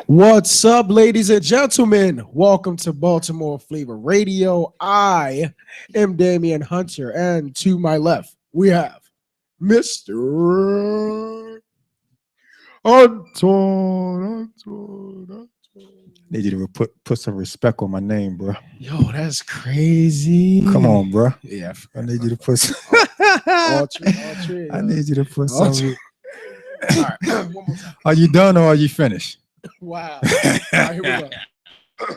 What's up, ladies and gentlemen? Welcome to Baltimore Flava Radio. I am Damian Hunter, and to my left, we have Mr. Anton. Need you to put some respect on my name, bro. Yo, that's crazy. Come on, bro. Yeah, I need you to put some. all tree, I need you to put some. All right, one more time. Are you done or are you finished? Wow. All right, here we go.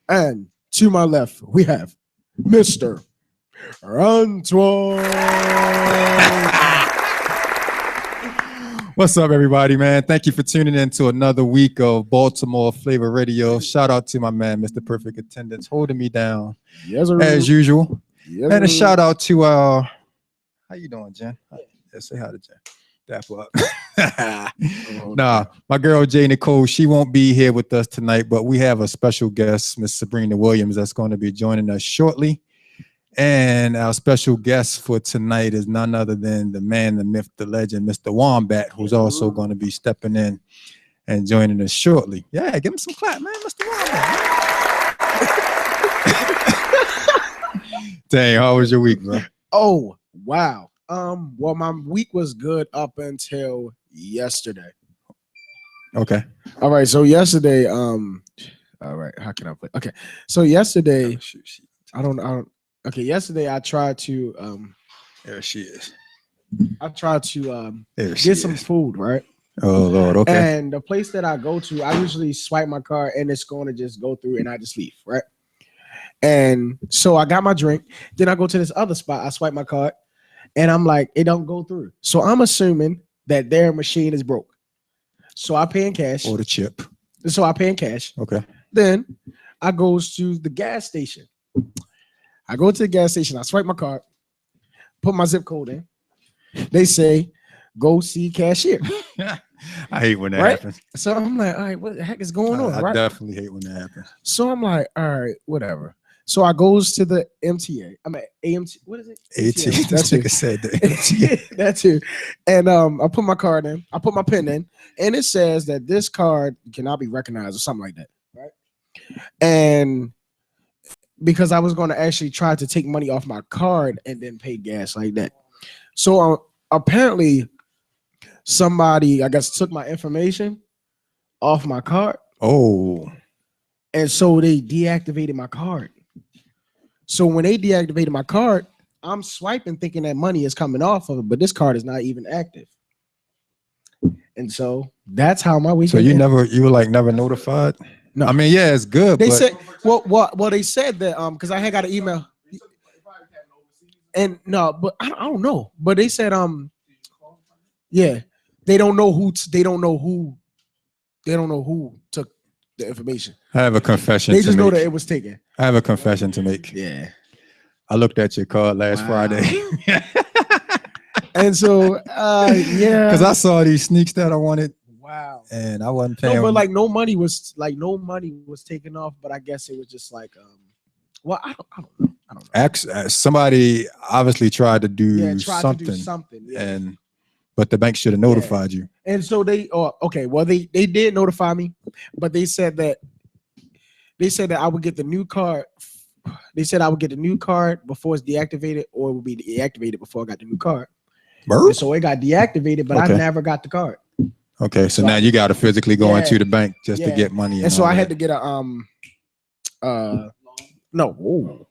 And to my left, we have Mr. Antoine. What's up, everybody, man? Thank you for tuning in to another week of Baltimore Flava Radio. Shout out to my man, Mr. Perfect Attendance, holding me down Yes, sir. as usual. Yes, And a sir. shout out to how you doing, Jen? Yeah, say hi to Jen. Dap up. Nah, my girl Jay Nicole, she won't be here with us tonight, but we have a special guest, Miss Sabrina Williams, that's going to be joining us shortly. And our special guest for tonight is none other than the man, the myth, the legend, Mr. Wombat, who's also going to be stepping in and joining us shortly. Yeah, give him some clap, man, Mr. Wombat. Dang, how was your week, bro? Oh, wow. Well, my week was good up until yesterday. Okay. All right. So yesterday, all right. How can I put? Okay. So yesterday, I don't. Okay. Yesterday, I tried to. There she is. I tried to There she get some is. food, right? Oh Lord. Okay. And the place that I go to, I usually swipe my card and it's going to just go through and I just leave, right? And so I got my drink. Then I go to this other spot. I swipe my card. And I'm like, it don't go through. So I'm assuming that their machine is broke. So I pay in cash. Or the chip. So I pay in cash. Okay. Then I goes to the gas station. I go to the gas station. I swipe my card, put my zip code in. They say, go see cashier. I hate when that Right? happens. So I'm like, all right, what the heck is going on? I Right? definitely hate when that happens. So I'm like, all right, whatever. So I goes to the MTA. I'm at AMT. What is it? AT. That's This it. nigga said that. That's it. And I put my card in. I put my PIN in, and it says that this card cannot be recognized or something like that, right? And because I was going to actually try to take money off my card and then pay gas like that. So apparently, somebody, I guess, took my information off my card, Oh. and so they deactivated my card. So when they deactivated my card, I'm swiping thinking that money is coming off of it, but this card is not even active. And so that's how my week. So you were like never notified? No. I mean, yeah, it's good. They but said well they said that because I had got an email. And no, but I don't know. But they said yeah, they don't know who took the information. I have a confession. They just to know make. that it was taken. I have a confession to make. Yeah. I looked at your card last Wow. Friday And so yeah. because I saw these sneaks that I wanted, Wow. and I wasn't paying. No, but like no money was taken off, but I guess it was just like well, I don't know. Somebody obviously tried to do Yeah, something, yeah. but the bank should have notified you. And so they they did notify me, but they said that I would get the new card. They said I would get the new card before it's deactivated, or it would be deactivated before I got the new card. Bird? And so it got deactivated, but Okay. I never got the card. Okay, so now you got to physically go Yeah. into the bank just to Yeah. get money. And so all I had that. to get a no. Ooh.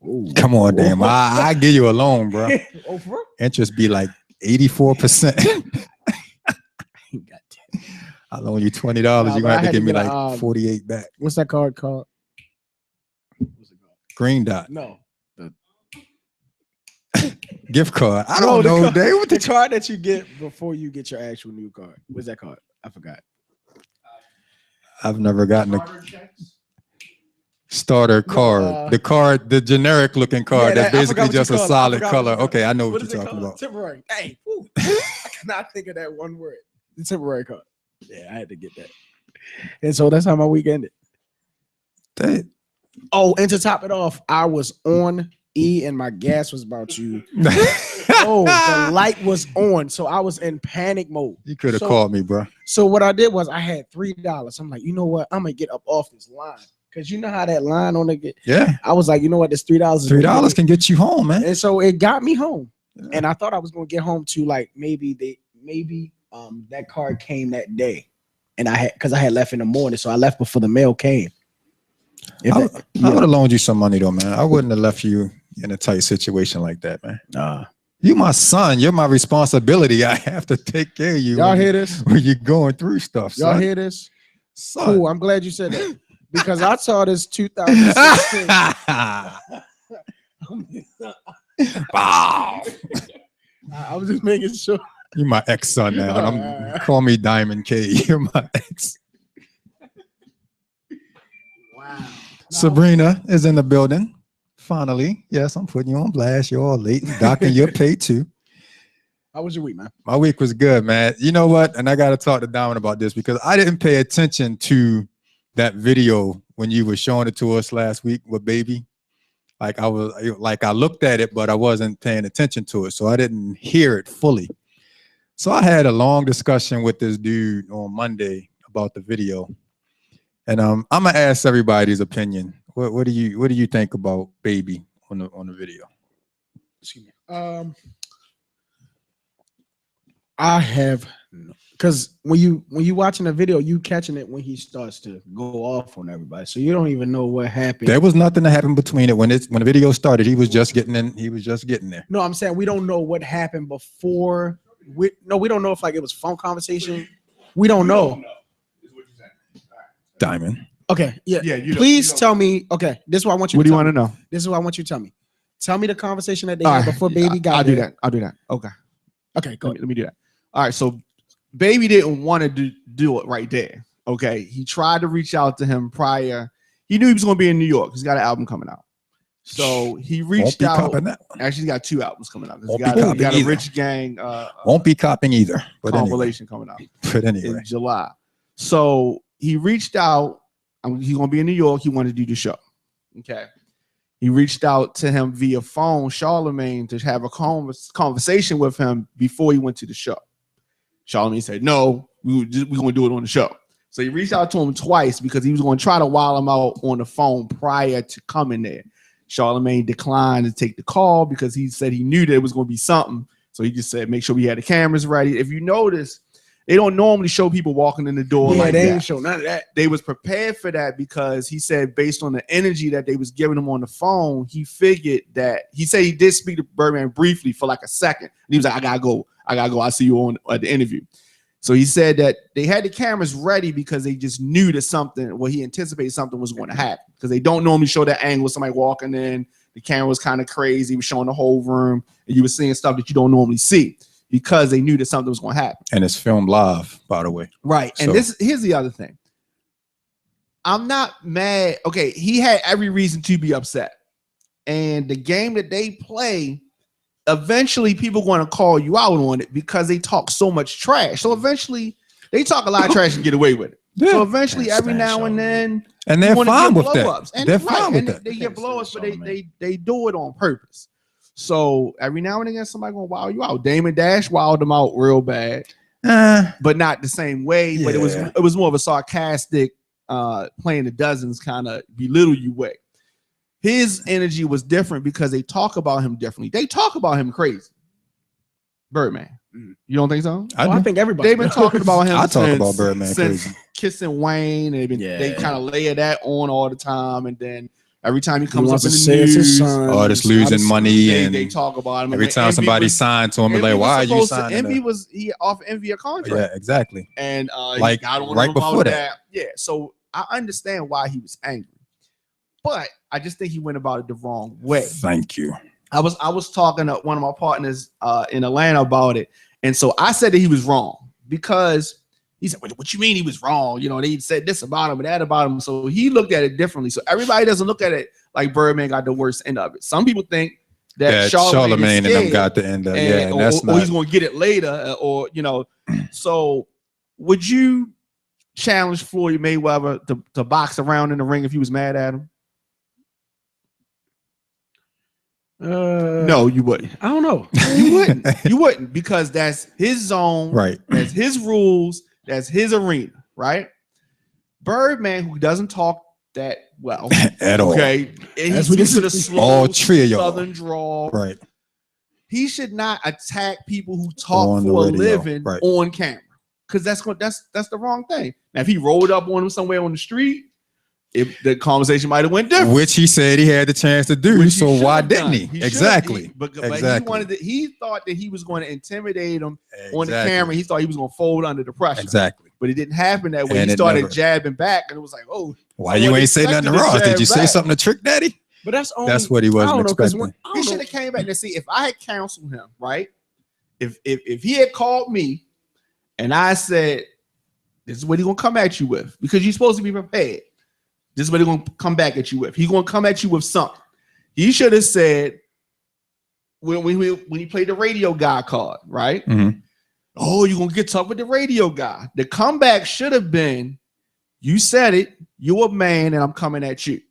Ooh. Come on, damn! I give you a loan, bro. Oh, for real? Interest be like 84%. I loan you $20. Nah, You're but gonna I have to had give to me get a, like 48 back. What's that card called? What's it called? Green dot No. gift card. I No, don't know. the Dave, what the card that you get before you get your actual new card. What's that card? I forgot. I've never gotten a starter card. The generic looking card Yeah, that's I forgot basically what you just a call it. I solid forgot color. what you Okay, I know What what is you're it talking called? about. Temporary. Hey, woo. I cannot think of that one word. The temporary card. Yeah, I had to get that. And so that's how my week ended. Dang. Oh, and to top it off, I was on E and my gas was about to. No, the light was on, so I was in panic mode. You could have called me, bro. So what I did was I had $3. I'm like, you know what? I'm gonna get up off this line because you know how that line on the get. Yeah. I was like, you know what? This $3. $3 can get you home, man. And so it got me home, and I thought I was gonna get home to like maybe that card came that day, and I had left in the morning, so I left before the mail came. I would have loaned you some money though, man. I wouldn't have left you in a tight situation like that, man. Nah. You my son. You're my responsibility. I have to take care of you. Y'all hear this? When you're going through stuff, Y'all son. hear this? Son. Cool. I'm glad you said that because I saw this 2016. Wow. I was just making sure. You're my ex-son now. Call me Diamond K. You're my ex. Wow. Sabrina is in the building. Finally. Yes, I'm putting you on blast. You're all late. Docking your pay too. How was your week, man? My week was good, man. You know what? And I got to talk to Diamond about this because I didn't pay attention to that video when you were showing it to us last week with Baby. I looked at it, but I wasn't paying attention to it. So I didn't hear it fully. So I had a long discussion with this dude on Monday about the video. And I'm gonna ask everybody's opinion. What do you think about Baby on the video? Excuse me. I have, because when you watching a video, you catching it when he starts to go off on everybody, so you don't even know what happened. There was nothing that happened between it when the video started. He was just getting in. He was just getting there. No, I'm saying we don't know what happened before. We don't know if like it was phone conversation. We don't know. Diamond. Okay, yeah. Please tell me. Okay, this is what I want you. What to do you tell want to me. know? This is what I want you to tell me. Tell me the conversation that they All had right. before Baby got I'll there. do that. I'll do that. Okay. Okay, go ahead. Let me do that. All right. So Baby didn't want to do it right there. Okay. He tried to reach out to him prior. He knew he was going to be in New York. He's got an album coming out. So he reached out. Actually, he's got 2 albums coming out. He got a Rich Gang. Won't be copping either. But compilation coming out. But anyway. In July. So he reached out. He's going to be in New York. He wanted to do the show. Okay. He reached out to him via phone, Charlemagne, to have a conversation with him before he went to the show. Charlemagne said, no, we're going to do it on the show. So he reached out to him twice because he was going to try to wile him out on the phone prior to coming there. Charlemagne declined to take the call because he said he knew that it was going to be something. So he just said, make sure we had the cameras ready. If you notice, they don't normally show people walking in the door. Yeah, like they that. ain't show none of that. They was prepared for that because he said based on the energy that they was giving him on the phone, he figured that he said he did speak to Birdman briefly for like a second. And he was like, I gotta go. I'll see you on at the interview. So he said that they had the cameras ready because they just knew that he anticipated something was going to happen because they don't normally show that angle. Somebody walking in, the camera was kind of crazy. He was showing the whole room and you were seeing stuff that you don't normally see because they knew that something was going to happen. And it's filmed live, by the way. Right. And here's the other thing. I'm not mad. Okay. He had every reason to be upset. And the game that they play, eventually people going to call you out on it because they talk so much trash. So eventually they talk a lot of trash and get away with it. Yeah. So eventually every now and then, and they're fine with that. And they're fine with that. They get blow-ups, but they do it on purpose. So every now and again, somebody gonna wow you out. Damon Dash wowed them out real bad, but not the same way. Yeah. But it was more of a sarcastic, playing the dozens kind of belittle you way. His energy was different because they talk about him differently. They talk about him crazy. Birdman, you don't think so? I think everybody. They've been talking about him. I talk about Birdman crazy. Kissing Wayne, and they kind of layer that on all the time, and then. Every time he comes up in the news, just losing money, and they talk about him. Every time somebody signed to him, like, why are you signing? Envy was off Envy a contract. Yeah, exactly. And like right before that. Yeah, so I understand why he was angry, but I just think he went about it the wrong way. Thank you. I was talking to one of my partners in Atlanta about it, and so I said that he was wrong because. He said, what you mean he was wrong? You know, they said this about him and that about him. So he looked at it differently. So everybody doesn't look at it like Birdman got the worst end of it. Some people think that Charlemagne and them got the end of it. Or he's going to get it later. Or, you know, so would you challenge Floyd Mayweather to box around in the ring if you was mad at him? No, you wouldn't. I don't know. You wouldn't. You wouldn't, because that's his zone. Right. That's his rules. That's his arena. Right. Birdman, who doesn't talk that well at all. Okay. And That's he's what used to this the is. slow All three of y'all. southern drawl. Right. He should not attack people who talk On the for a radio, living right. on camera. Because that's the wrong thing. Now, if he rolled up on him somewhere on the street, the conversation might have went different. Which he said he had the chance to do. Which So he why should've didn't done. he? Should've. Exactly. But Exactly. he thought that he was going to intimidate him on the Exactly. camera. He thought he was going to fold under the pressure. Exactly. But it didn't happen that way. And He it started never- jabbing back, and it was like, oh, Why I you wasn't ain't say nothing to expecting Ross? to Did you jab say back. something to Trick Daddy? But that's only, That's what he wasn't I don't know, 'cause expecting. he should have came back and see if I had counseled him, right? If he had called me and I said, this is what he's gonna come at you with, because you're supposed to be prepared. This is what he's gonna come back at you with. He's gonna come at you with something. He should have said when he played the radio guy card, right? Mhm. Oh, you're gonna get tough with the radio guy. The comeback should have been, you said it, you're a man, and I'm coming at you.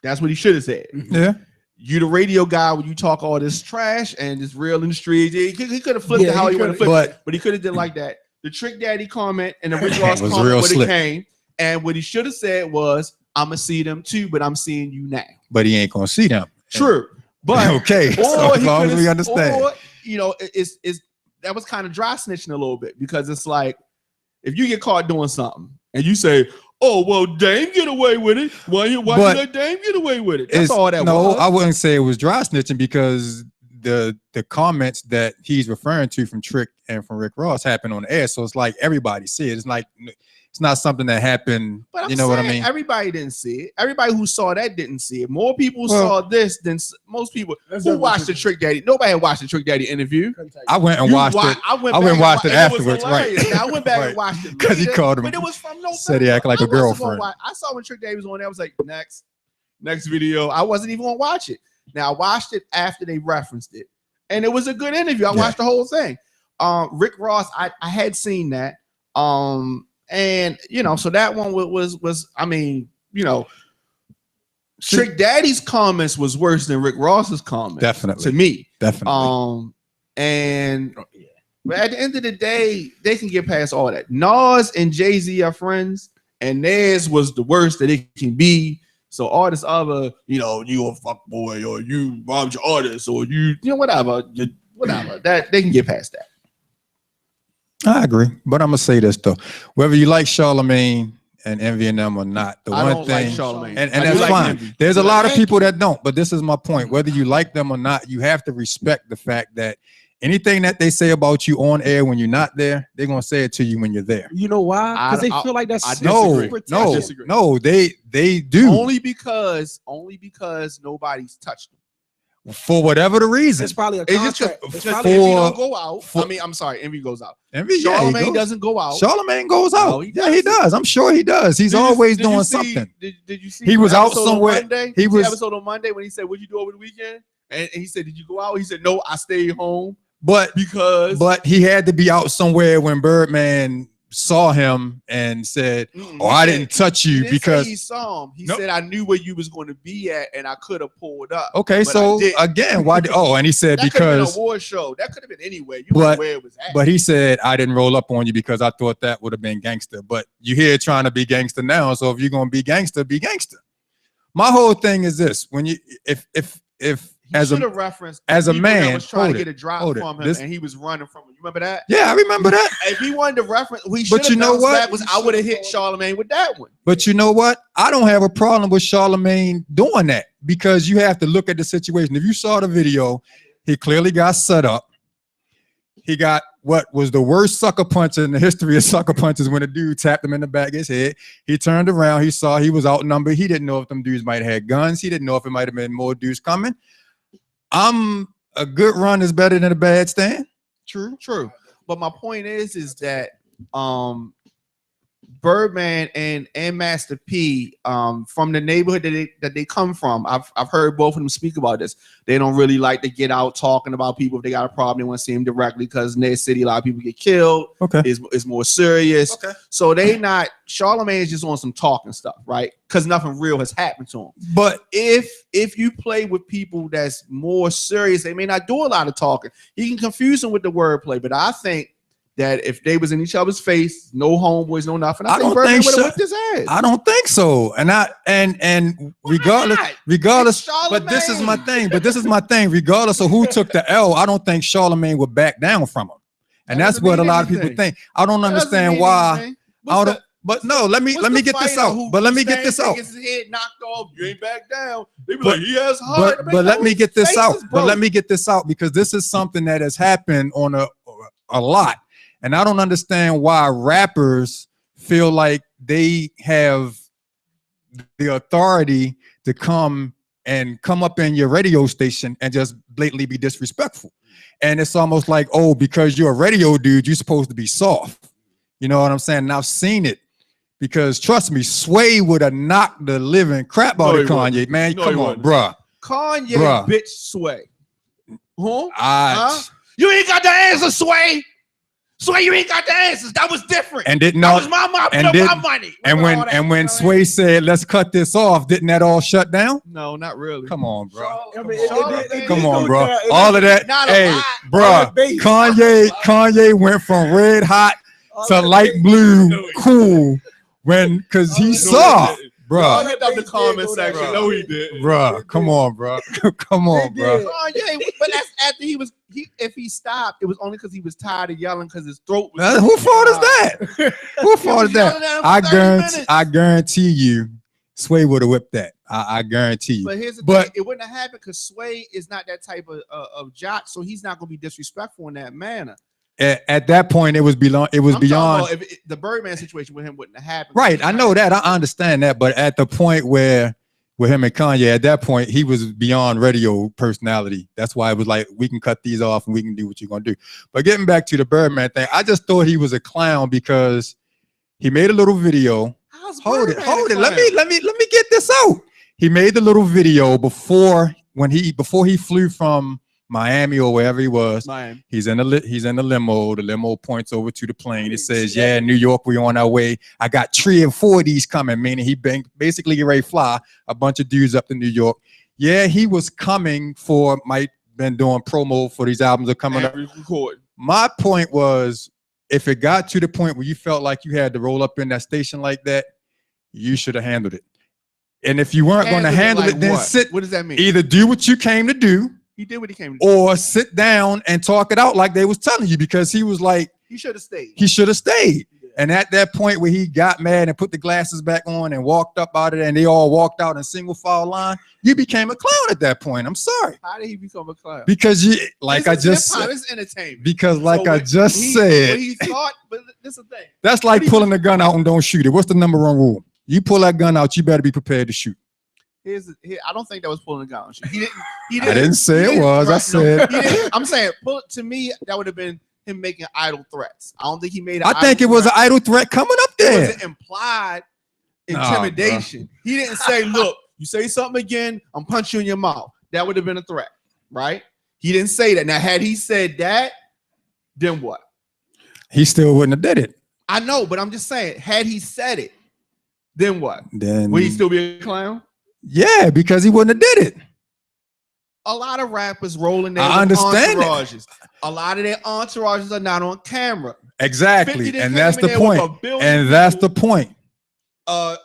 That's what he should have said. Yeah. You the radio guy when you talk all this trash and it's real in the streets. He could have flipped it how he wanted to flip it, but he could have did like that. The Trick Daddy comment and the Rick Ross was comment real when slick. it came, and what he should have said was, "I'm gonna see them too, but I'm seeing you now." But he ain't gonna see them. True, but Okay. So as long as we understand. or, it's that was kind of dry snitching a little bit, because it's like if you get caught doing something and you say, "Oh well, Dame get away with it. Why did that Dame get away with it?" That's all that was. No, I wouldn't say it was dry snitching, because the comments that he's referring to from Trick and from Rick Ross happened on the air. So it's like everybody see it. It's like it's not something that happened. But I'm you know what I saying mean? everybody didn't see it. Everybody who saw that didn't see it. More people saw this than most people who watched the Trick Daddy. Nobody had watched the Trick Daddy interview. I went and watched it. I went and back watched it was afterwards, right? hilarious. Now, I went back Right. and watched it 'Cause he later, called him- but it was from no. said he acted like a I wasn't gonna girlfriend. watch- I saw when Trick Daddy was on there. I was like, next video. I wasn't even gonna watch it. Now I watched it after they referenced it, and it was a good interview. I watched the whole thing. Rick Ross, I had seen that. And so that one was I mean, Trick Daddy's comments was worse than Rick Ross's comments. Definitely. To me. Definitely. But at the end of the day, they can get past all that. Nas and Jay-Z are friends, and theirs was the worst that it can be. So all this other, you a fuck boy, or you robbed your artist, or whatever, that they can get past that. I agree, but I'm gonna say this though: whether you like Charlamagne and envying them or not, the I one don't thing, like Charlamagne. and I do that's like fine. Envy. There's a lot of people that don't, but this is my point. Whether you like them or not, you have to respect the fact that anything that they say about you on air when you're not there, they're gonna say it to you when you're there. You know why? Because they feel like that's I disagree. No, they do. Only because nobody's touched them. For whatever the reason. It's probably a It's just contract. because It's Envy probably, don't go out. I'm sorry, Envy goes out. Envy, yeah, he Charlamagne goes. doesn't go out. Charlamagne goes out. No, he Yeah, he does. I'm sure he does. He's always doing something. Did you see? He was the out episode on somewhere. Monday? He Did you see was- the episode on Monday when he said, "What'd you do over the weekend?" And he said, "Did you go out?" He said, "No, I stayed home But because." But he had to be out somewhere when Birdman saw him and said, "Oh, I didn't touch He you didn't say because." he saw him. He Nope. said, "I knew where you was going to be at, and I could have pulled up." Okay, but so I didn't. again, why? And he said That could have been because. a war show. That could have been anywhere. You But- know where it was at. But he said, I didn't roll up on you because I thought that would have been gangster. But you here trying to be gangster now. So if you're gonna be gangster, be gangster. My whole thing is this: when you if He as should a have referenced as the a people that man, was trying to hold get a drop hold it. from him, This- and he was running from him. You remember that? yeah, I remember that. If he wanted to reference, we should have you know what? back was I would have hit Charlamagne with that one. But you know what? I don't have a problem with Charlamagne doing that, because you have to look at the situation. If you saw the video, he clearly got set up. He got what was the worst sucker punch in the history of sucker punches when a dude tapped him in the back of his head. He turned around. He saw he was outnumbered. He didn't know if them dudes might have had guns. He didn't know if it might have been more dudes coming. A good run is better than a bad stand. True. But my point is that Birdman and Master P, from the neighborhood that they come from, I've heard both of them speak about this. They don't really like to get out talking about people if they got a problem. They want to see them directly because in their city a lot of people get killed. Okay, it's more serious. Okay, so they not. Charlamagne is just on some talking stuff, right? Because nothing real has happened to him. But if you play with people that's more serious, they may not do a lot of talking. You can confuse them with the wordplay, but I think that if they was in each other's face, no homeboys, no nothing, I think Birdman would have whipped his ass. I don't think so. And regardless, but this is my thing. Regardless of who took the L, I don't think Charlamagne would back down from him. And that's what a lot of people think. I don't understand why. But no, let me get this out. But let me get this out. His head knocked off. You ain't back down. They be like, he has heart. But let me get this out. But let me get this out because this is something that has happened on a lot. And I don't understand why rappers feel like they have the authority to come up in your radio station and just blatantly be disrespectful. And it's almost like, oh, because you're a radio dude, you're supposed to be soft. You know what I'm saying? And I've seen it because trust me, Sway would have knocked the living crap out of Kanye, man. Come on, bruh. Kanye bitch Sway. Huh? You ain't got the answer, Sway. Sway, you ain't got the answers. That was different. And didn't that was my money. And when Sway said, "Let's cut this off," didn't that all shut down? No, not really. Come on, bro. Come on, bro. All of that. Hey, bro. Kanye went from red hot to light blue, cool. Because he saw. Bro, hit up the comment section. No, he did. Bro, come on, bro. Come on, bro. But that's after if he stopped, it was only because he was tired of yelling because his throat was. Who fault is that? Who fault is that? I guarantee you, Sway would have whipped that. I guarantee you. But here's the thing: it wouldn't have happened because Sway is not that type of jock, so he's not going to be disrespectful in that manner. At that point, it was beyond. If the Birdman situation with him wouldn't have happened. Right, I know that. I understand that. But at the point where with him and Kanye, at that point, he was beyond radio personality. That's why it was like, we can cut these off and we can do what you're gonna do. But getting back to the Birdman thing, I just thought he was a clown because he made a little video. Hold it. Let me get this out. He made the little video before he flew from Miami or wherever he was. Miami. He's in the limo. The limo points over to the plane. It says, "Yeah, New York, we're on our way. I got 3 and 4 of these coming." Meaning he basically get ready to fly a bunch of dudes up to New York. Yeah, he was coming been doing promo for these albums that are coming up. My point was, if it got to the point where you felt like you had to roll up in that station like that, you should have handled it. And if you weren't going to handle it, then sit. What does that mean? Either do what you came to do. He did what he came to do. Or sit down and talk it out like they was telling you, because he was like, he should have stayed. Yeah. And at that point where he got mad and put the glasses back on and walked up out of there and they all walked out in single file line, you became a clown at that point. I'm sorry. How did he become a clown? Because it's entertainment. Because but he thought, but this is the thing. That's like pulling a gun out and don't shoot it. What's the number 1 rule? You pull that gun out, you better be prepared to shoot. I don't think that was pulling a gun. He didn't. I didn't say it was. I said. I'm saying, to me, that would have been him making idle threats. I don't think he made. I think it was an idle threat coming up there. It was an implied intimidation. He didn't say, "Look, you say something again, I'm punch you in your mouth." That would have been a threat, right? He didn't say that. Now, had he said that, then what? He still wouldn't have did it. I know, but I'm just saying, had he said it, then what? Then would he still be a clown? Yeah, because he wouldn't have did it. A lot of rappers rolling their entourages. A lot of their entourages are not on camera. Exactly, and that's the point. And that's the point.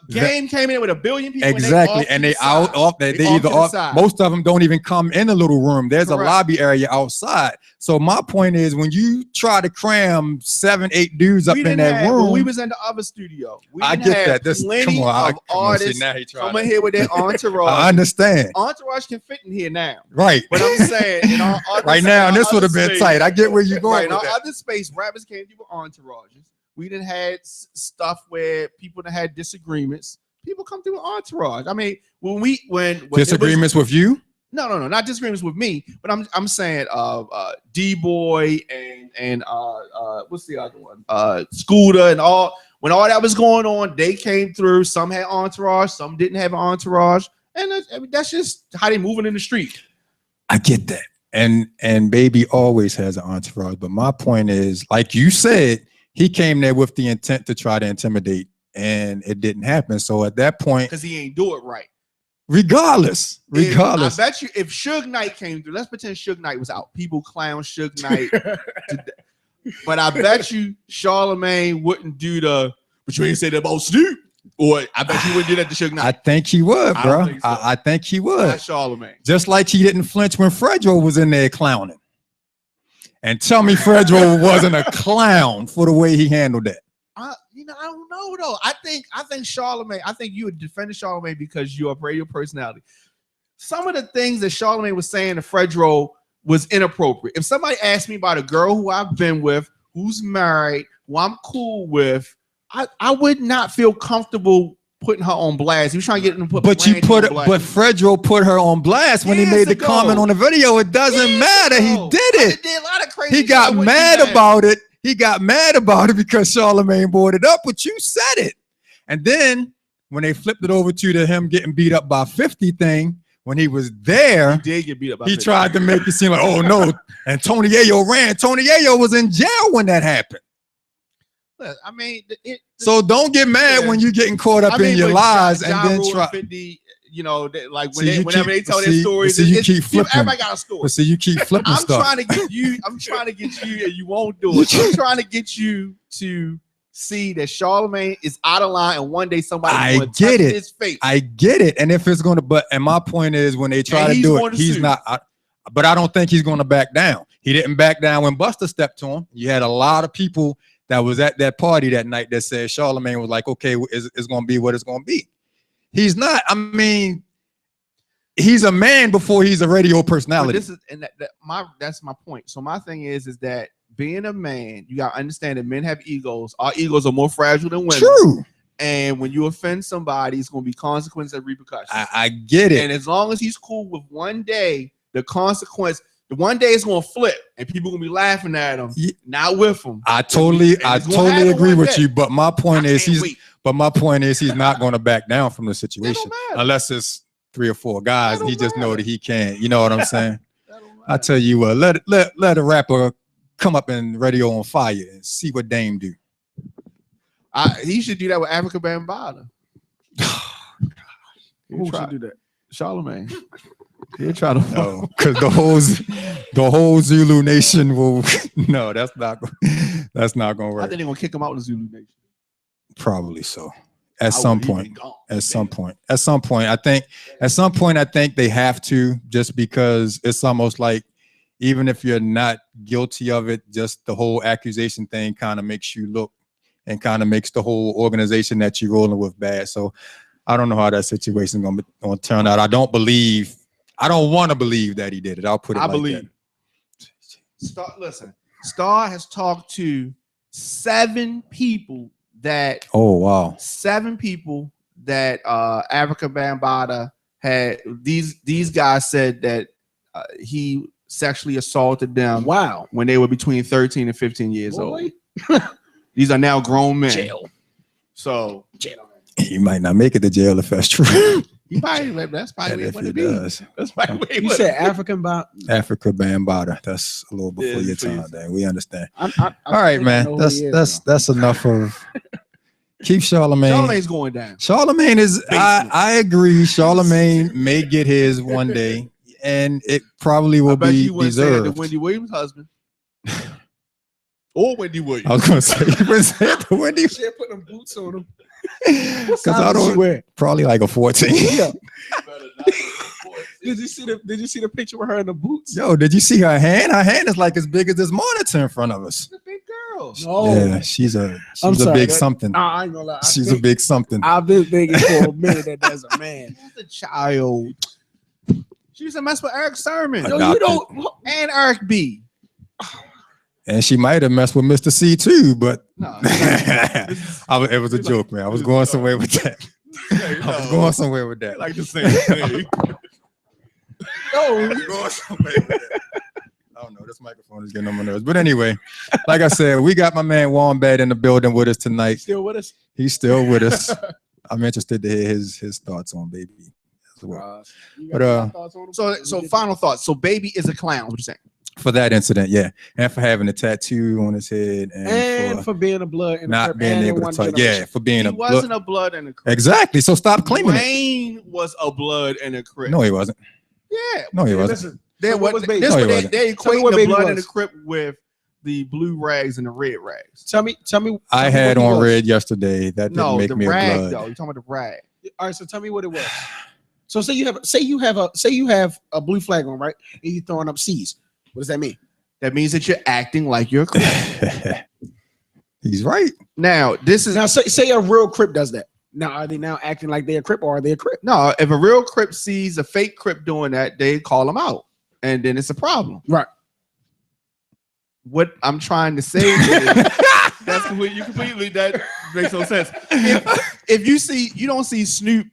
Game came in with 1 billion people. Exactly, and they either off. Most of them don't even come in a little room. There's a lobby area outside. So my point is, when you try to cram 7, 8 dudes up in that room, when we was in the other studio. I get that. Plenty of artists coming here with their entourage. I understand. Entourage can fit in here now, right? But I'm saying, right now, this would have been tight. I get where you're going. Right, in our other space, rappers came through with entourages. We done had stuff where people done had disagreements. People come through with entourage. I mean, when disagreements with you? No, not disagreements with me. But I'm saying D-Boy and what's the other one? Scooter and all. when all that was going on, they came through. Some had entourage, some didn't have an entourage, and that's just how they moving in the street. I get that, and Baby always has an entourage. But my point is, like you said, he came there with the intent to try to intimidate, and it didn't happen. So at that point, because he ain't do it right. Regardless. I bet you if Suge Knight came through, let's pretend Suge Knight was out. People clown Suge Knight. But I bet you Charlemagne wouldn't do but you ain't say that about Snoop. Or I bet you wouldn't do that to Suge Knight. I think he would, bro. I think he would. Not Charlemagne. Just like he didn't flinch when Fredro was in there clowning. And tell me Fredro wasn't a clown for the way he handled that. I don't know though. I think Charlemagne. I think you would defend Charlemagne because you're a radio personality. Some of the things that Charlemagne was saying to Fredro was inappropriate. If somebody asked me about a girl who I've been with, who's married, who I'm cool with, I would not feel comfortable putting her on blast. He was trying to get them to put. But Fredro put her on blast when he made the comment on the video. It doesn't matter. He did it. He did a lot of crazy. He got mad about it. He got mad about it because Charlemagne brought it up, but you said it. And then when they flipped it over to him getting beat up by 50 thing, when he was there, he did get beat up by 50. Tried to make it seem like, oh no. And Tony Yayo ran. Tony Yayo was in jail when that happened. I mean, so don't get mad when you're getting caught up in your lies and then try. 50, like whenever they tell their stories, you keep flipping. Everybody got a story. So you keep flipping stuff. I'm trying to get you, and you won't do it. I'm trying to get you to see that Charlemagne is out of line, and one day somebody's going to touch his face. I get it. And if it's going to, and my point is, when they try to do it, he's not. But I don't think he's going to back down. He didn't back down when Buster stepped to him. You had a lot of people that was at that party that night that said Charlemagne was like, okay, it's going to be what it's going to be. He's not. I mean, he's a man before he's a radio personality. That's my point. So my thing is that being a man, you got to understand that men have egos. Our egos are more fragile than women. True. And when you offend somebody, it's going to be consequences and repercussions. I get it. And as long as he's cool with one day, the consequence, the one day it's going to flip and people are going to be laughing at him, not with him. I totally agree with you. But my point is he's not going to back down from the situation unless it's 3 or 4 guys and he just know that he can't. You know what I'm saying? I tell you what, let a rapper come up and radio on fire and see what Dame do. He should do that with Africa Bambaataa. Who should do that? Charlemagne. He'll try to no, because the whole Zulu Nation will. No, that's not going to work. I think they're going to kick him out of the Zulu Nation. Probably so. At some point, I think they have to, just because it's almost like, even if you're not guilty of it, just the whole accusation thing kind of makes you look and kind of makes the whole organization that you're rolling with bad. So I don't know how that situation is going to turn out. I don't want to believe that he did it. I'll put it like believe that. Listen, Star has talked to 7 people that. Oh, wow. 7 people that Africa Bambaataa had. These guys said that he sexually assaulted them. Wow. When they were between 13 and 15 years old. These are now grown men. Jail. So he might not make it to jail if that's true. That's probably what it is. That's probably you said Africa Bambaataa. That's a little before your time, Dan. We understand. All right, man. That's enough of. Keep Charlemagne. Charlemagne's going down. Charlemagne is. I agree. Charlemagne may get his one day, and it probably will be deserved. The Wendy Williams' husband. Or Wendy Williams. I was going to say, you wouldn't say the Wendy. She put them boots on him. Because I don't wear. Probably like a 14. Yeah. Did you see the picture with her in the boots? Yo, did you see her hand? Her hand is like as big as this monitor in front of us. She's a big girl. No. Yeah, she's a big something. I ain't gonna lie. She's a big something. I've been thinking for a minute that's a man. That's a child. She used to mess with Eric Sermon. Yo, you don't. And Eric B. And she might have messed with Mr. C too, but no, it was a joke, man. I was going somewhere with that. I was going somewhere with that. Like the same thing. No, I was going somewhere with that. I don't know. This microphone is getting on my nerves. But anyway, like I said, we got my man Wombat in the building with us tonight. Still with us? He's still with us. I'm interested to hear his thoughts on Baby as well. So final thoughts. So Baby is a clown. What you saying? For that incident, yeah, and for having a tattoo on his head, and for being a blood and not being able to talk. Yeah, for being he wasn't a blood and a Crip. Exactly. So stop claiming Wayne was a blood and a Crip. No, he wasn't. Yeah. No, he wasn't. Listen, They equate the blood and the Crip with the blue rags and the red rags. Tell me. I had on red yesterday. That didn't make me rag, a blood. though. You're talking about the rag. All right, so tell me what it was. So say you have a blue flag on, right? And you're throwing up C's. What does that mean? That means that you're acting like you're a Crip. He's right. Now, this is now say a real Crip does that. Now, are they now acting like they're a Crip or are they a Crip? No, if a real Crip sees a fake Crip doing that, they call them out. And then it's a problem. Right. What I'm trying to say is that makes no sense. If you don't see Snoop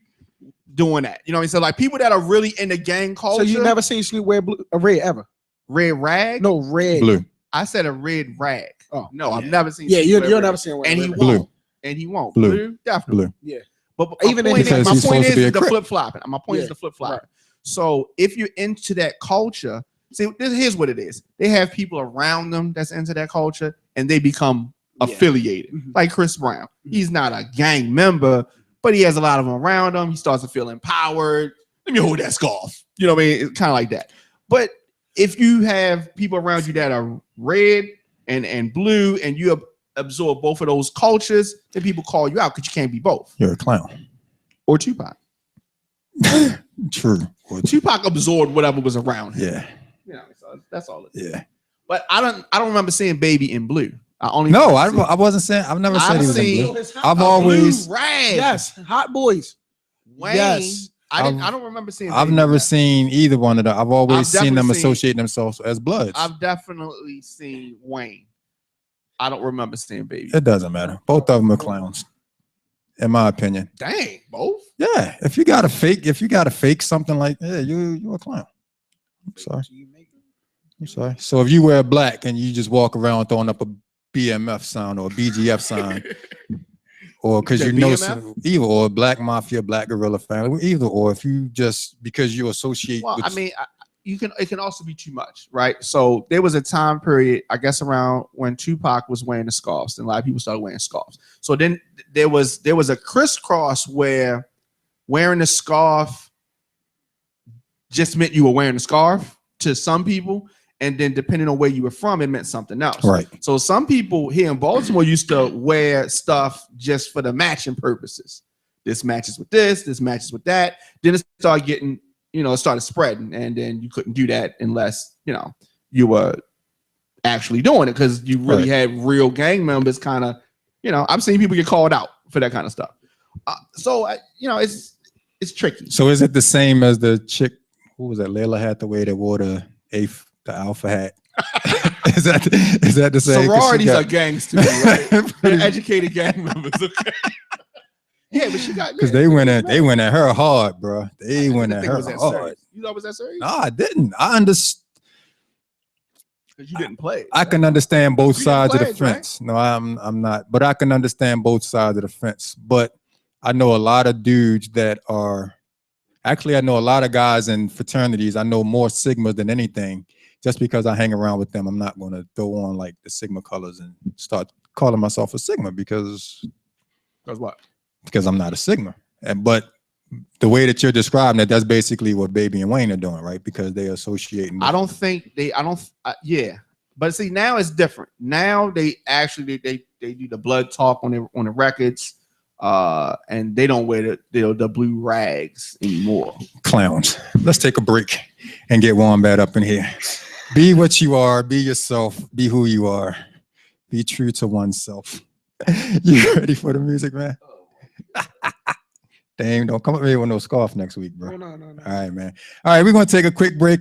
doing that. You know what I mean? So like people that are really in the gang culture. So you never seen Snoop wear a red ever? Red rag? No, red. Blue. I said a red rag. Oh, no, I've never seen. Yeah, you'll never see him wear and red he rag. won't. Blue. And he won't. Blue. Definitely. Blue. Yeah. But even my if point is the Crip. flip flopping. My point is the flip flopping. Right. So if you're into that culture, see, here's what it is. They have people around them that's into that culture, and they become affiliated. Mm-hmm. Like Chris Brown. He's not a gang member, but he has a lot of them around him. He starts to feel empowered. Let me hold that scarf. You know what I mean? It's kind of like that. But if you have people around you that are red and blue, and you absorb both of those cultures, then people call you out because you can't be both. You're a clown. Or Tupac. True. Tupac absorbed whatever was around him. Yeah. You know, so that's all it is. Yeah. But I don't remember seeing Baby in blue. I wasn't saying. I've never said he was in blue. I've always blue rag. Yes, Hot Boys. Wayne, yes. I don't remember seeing. I've never seen either one of them. I've always seen them associate themselves as Bloods. I've definitely seen Wayne. I don't remember seeing Baby. It doesn't matter. Both of them are clowns, in my opinion. Dang, both. Yeah. If you got to fake something like, yeah, you're a clown. I'm sorry. So if you wear black and you just walk around throwing up a BMF sign or a BGF sign, or because you know either or Black Mafia, Black Guerrilla family, either or if you just because you associate. Well, I mean, it can also be too much, right? So there was a time period, I guess, around when Tupac was wearing the scarves, and a lot of people started wearing scarves. So then there was a crisscross where wearing a scarf just meant you were wearing a scarf to some people. And then depending on where you were from, it meant something else. Right. So some people here in Baltimore used to wear stuff just for the matching purposes. This matches with this matches with that. Then it started getting, it started spreading. And then you couldn't do that unless, you were actually doing it because you really had real gang members kind of, I've seen people get called out for that kind of stuff. It's tricky. So is it the same as the chick, who was that, Layla Hathaway that wore the alpha hat? is that the same? Sororities are gangs too, right? They're educated gang members. Okay. Yeah, but she got because they went at her hard, bro. They went at her hard. You thought it was that serious? No, I didn't. I understand. Because you didn't play. I can understand both sides of the fence. Right? No, I'm not. But I can understand both sides of the fence. But I know a lot of dudes that are. Actually, I know a lot of guys in fraternities. I know more Sigma than anything. Just because I hang around with them, I'm not going to throw on like the Sigma colors and start calling myself a Sigma because what? Because I'm not a Sigma. But the way that you're describing it, that's basically what Baby and Wayne are doing, right? Because they're associating. Yeah. But see, now it's different. Now they actually they do the blood talk on the records. And they don't wear the blue rags anymore. Clowns. Let's take a break and get Wombat up in here. Be what you are. Be yourself. Be who you are. Be true to oneself. You ready for the music, man? Dang, don't come up here with no scarf next week, bro. No. All right, man. All right, we're going to take a quick break.